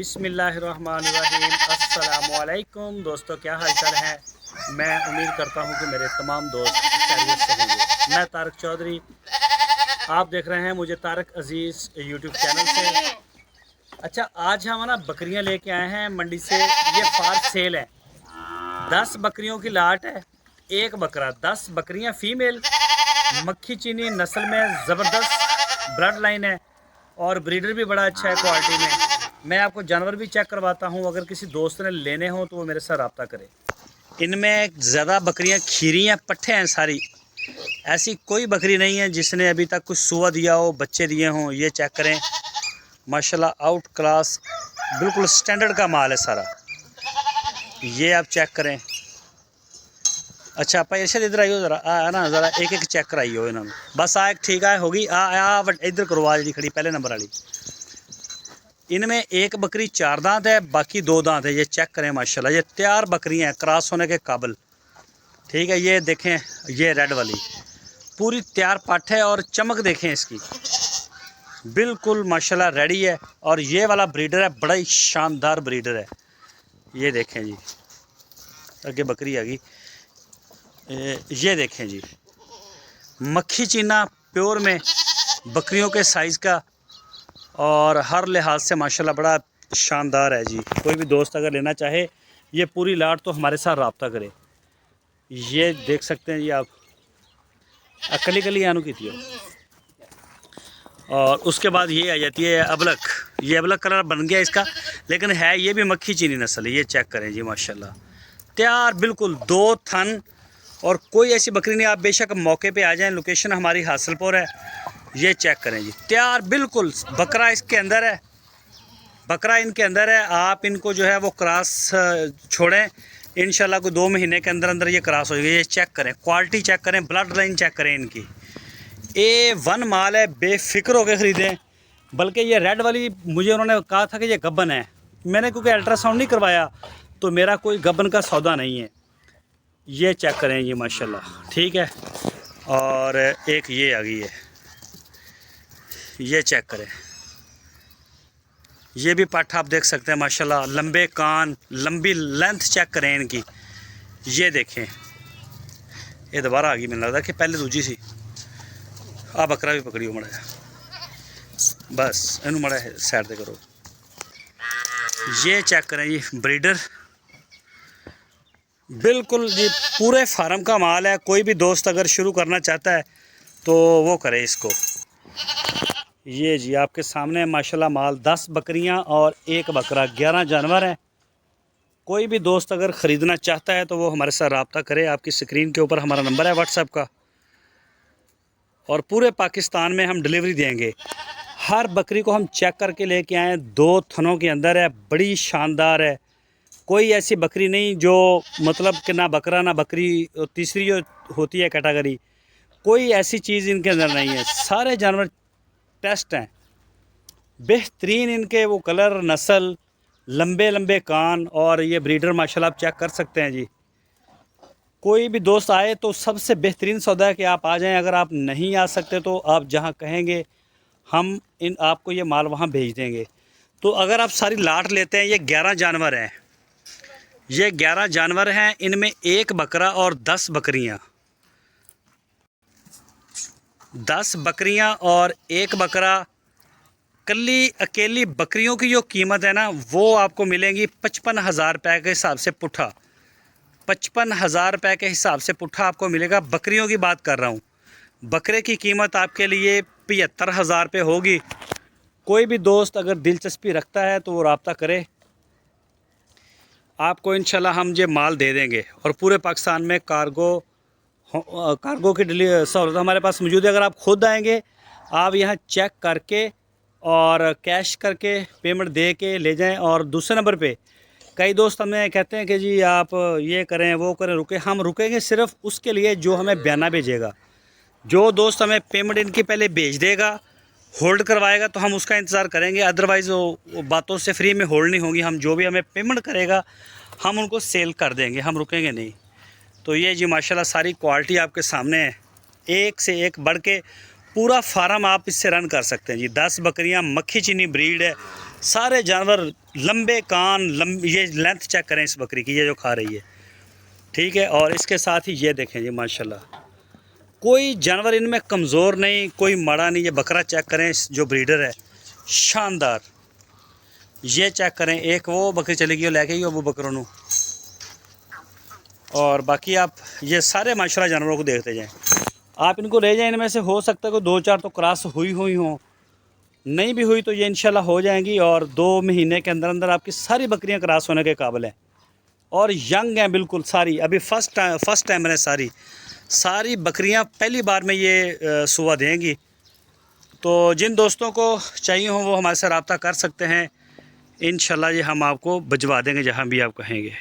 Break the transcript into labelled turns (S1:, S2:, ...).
S1: बिस्मिल्लाहिर्रहमानिर्रहीम। अस्सलामुअलैकुम दोस्तों, क्या हाल चाल है। मैं उम्मीद करता हूँ कि मेरे तमाम दोस्त खैरियत से होंगे। मैं तारक चौधरी, आप देख रहे हैं मुझे तारक अजीज़ यूट्यूब चैनल से। अच्छा, आज हम ना बकरियाँ लेके आए हैं मंडी से। ये फार सेल है। 10 बकरियों की लाट है। एक बकरा, 10 बकरियाँ फीमेल, मक्खी चीनी नस्ल में ज़बरदस्त ब्लड लाइन है और ब्रीडर भी बड़ा अच्छा है क्वालिटी में। मैं आपको जानवर भी चेक करवाता हूँ। अगर किसी दोस्त ने लेने हो तो वो मेरे साथ रब्ता करे। इनमें ज़्यादा बकरियाँ खीरी हैं, पट्ठे हैं सारी। ऐसी कोई बकरी नहीं है जिसने अभी तक कुछ सुआ दिया हो, बच्चे दिए हों। ये चेक करें, माशाल्लाह आउट क्लास बिल्कुल स्टैंडर्ड का माल है सारा। ये आप चेक करें। अच्छा भाई अर्शद इधर आइयो ज़रा, ना ज़रा एक एक चेक कराइयो इन्होंने। बस एक ठीक है, होगी इधर करवा जी खड़ी पहले नंबर वाली। इनमें एक बकरी 4 दांत है, बाकी 2 दांत है। ये चेक करें माशाल्लाह, ये तैयार बकरियां हैं, क्रॉस होने के काबिल। ठीक है, ये देखें, ये रेड वाली पूरी तैयार पाठ है और चमक देखें इसकी, बिल्कुल माशाल्लाह रेडी है। और ये वाला ब्रीडर है, बड़ा ही शानदार ब्रीडर है। ये देखें जी, आगे बकरी आ गई। ये देखें जी, मक्खी चीना प्योर में, बकरियों के साइज़ का और हर लिहाज से माशाल्लाह बड़ा शानदार है जी। कोई भी दोस्त अगर लेना चाहे ये पूरी लाट तो हमारे साथ रब्ता करे। ये देख सकते हैं जी आप, कली कली आनू की थी। और उसके बाद ये आ जाती है अबलक। ये अबलक कलर बन गया इसका, लेकिन है ये भी मक्खी चीनी नस्ल है। ये चेक करें जी, माशाल्लाह तैयार बिल्कुल 2 थन। और कोई ऐसी बकरी नहीं, आप बेशक मौके पे आ जाएं। लोकेशन हमारी हासिलपुर है। ये चेक करें जी, तैयार बिल्कुल। बकरा इसके अंदर है, बकरा इनके अंदर है। आप इनको जो है वो क्रॉस छोड़ें, इंशाल्लाह को 2 महीने के अंदर अंदर ये क्रॉस हो जाएगी। ये चेक करें, क्वालिटी चेक करें, ब्लड लाइन चेक करें इनकी। A1 माल है, बेफिक्र होकर ख़रीदें। बल्कि ये रेड वाली मुझे उन्होंने कहा था कि ये गब्बन है। मैंने क्योंकि अल्ट्रासाउंड नहीं करवाया तो मेरा कोई गब्बन का सौदा नहीं है। ये चेक करें ये माशाल्लाह, ठीक है। और एक ये आ गई है, ये चेक करें। ये भी पाठा आप देख सकते हैं माशाल्लाह, लंबे कान, लंबी लेंथ चेक करें इनकी। ये देखें, ये दोबारा आ गई, मैंने लगता कि पहले दूजी सी। आ बकरा भी पकड़ियो मड़ा, बस इनू मड़ा साइड से करो। ये चेक करें जी, ब्रीडर बिल्कुल जी पूरे फार्म का माल है। कोई भी दोस्त अगर शुरू करना चाहता है तो वो करे इसको। ये जी आपके सामने माशाल्लाह माल, 10 बकरियां और 1 बकरा, 11 जानवर हैं। कोई भी दोस्त अगर ख़रीदना चाहता है तो वो हमारे साथ रब्ता करे। आपकी स्क्रीन के ऊपर हमारा नंबर है व्हाट्सएप का, और पूरे पाकिस्तान में हम डिलीवरी देंगे। हर बकरी को हम चेक करके लेके आए, 2 थनों के अंदर है, बड़ी शानदार है। कोई ऐसी बकरी नहीं जो मतलब कि ना बकरा ना बकरी, तीसरी जो होती है कैटेगरी, कोई ऐसी चीज़ इनके अंदर नहीं है। सारे जानवर टेस्ट हैं, बेहतरीन इनके वो कलर, नस्ल, लंबे लंबे कान। और ये ब्रीडर माशाल्लाह आप चेक कर सकते हैं जी। कोई भी दोस्त आए तो सबसे बेहतरीन सौदा है कि आप आ जाएं। अगर आप नहीं आ सकते तो आप जहां कहेंगे हम आपको ये माल वहां भेज देंगे। तो अगर आप सारी लाट लेते हैं, ये 11 जानवर हैं, ये 11 जानवर हैं। इनमें 1 बकरा और 10 बकरियां, 10 बकरियां और 1 बकरा। कल्ली अकेली बकरियों की जो कीमत है ना, वो आपको मिलेंगी 55,000 रुपये के हिसाब से पुट्ठा। 55,000 रुपये के हिसाब से पुट्ठा आपको मिलेगा। बकरियों की बात कर रहा हूँ। बकरे की कीमत आपके लिए 75,000 रुपये होगी। कोई भी दोस्त अगर दिलचस्पी रखता है तो वो रब्ता करे, आपको इंशाल्लाह हम ये माल दे देंगे। और पूरे पाकिस्तान में कार्गो की सहूलत हमारे पास मौजूद है। अगर आप खुद आएंगे, आप यहाँ चेक करके और कैश करके पेमेंट दे के ले जाएं। और दूसरे नंबर पे कई दोस्त हमें कहते हैं कि जी आप ये करें वो करें, रुके। हम रुकेंगे सिर्फ उसके लिए जो हमें बयाना भेजेगा। जो दोस्त हमें पेमेंट इनकी पहले भेज देगा, होल्ड करवाएगा, तो हम उसका इंतज़ार करेंगे। अदरवाइज़ वो बातों से फ्री में होल्ड नहीं होंगी। हम जो भी हमें पेमेंट करेगा हम उनको सेल कर देंगे, हम रुकेंगे नहीं। तो ये जी माशाल्लाह सारी क्वालिटी आपके सामने है, एक से एक बढ़ के। पूरा फार्म आप इससे रन कर सकते हैं जी। 10 बकरियां, मक्खी चीनी ब्रीड है, सारे जानवर लंबे कान, ये लेंथ चेक करें इस बकरी की, ये जो खा रही है, ठीक है। और इसके साथ ही ये देखें जी माशाल्लाह, कोई जानवर इनमें कमज़ोर नहीं, कोई माड़ा नहीं। ये बकरा चेक करें, जो ब्रीडर है शानदार, ये चेक करें। एक वो बकरी चली गई, लेके गई वो बकरों नू। और बाकी आप ये सारे माशाल्लाह जानवरों को देखते जाएं, आप इनको ले जाएं। इनमें से हो सकता है कोई 2-4 तो क्रॉस हुई हो, नहीं भी हुई तो ये इंशाल्लाह हो जाएंगी। और 2 महीने के अंदर अंदर आपकी सारी बकरियां क्रॉस होने के काबिल हैं और यंग हैं बिल्कुल सारी। अभी फर्स्ट टाइम है, सारी बकरियां पहली बार में ये सुबह देंगी। तो जिन दोस्तों को चाहिए हो वो हमारे से रब्ता कर सकते हैं, इंशाल्लाह ये हम आपको भिजवा देंगे जहाँ भी आप कहेंगे।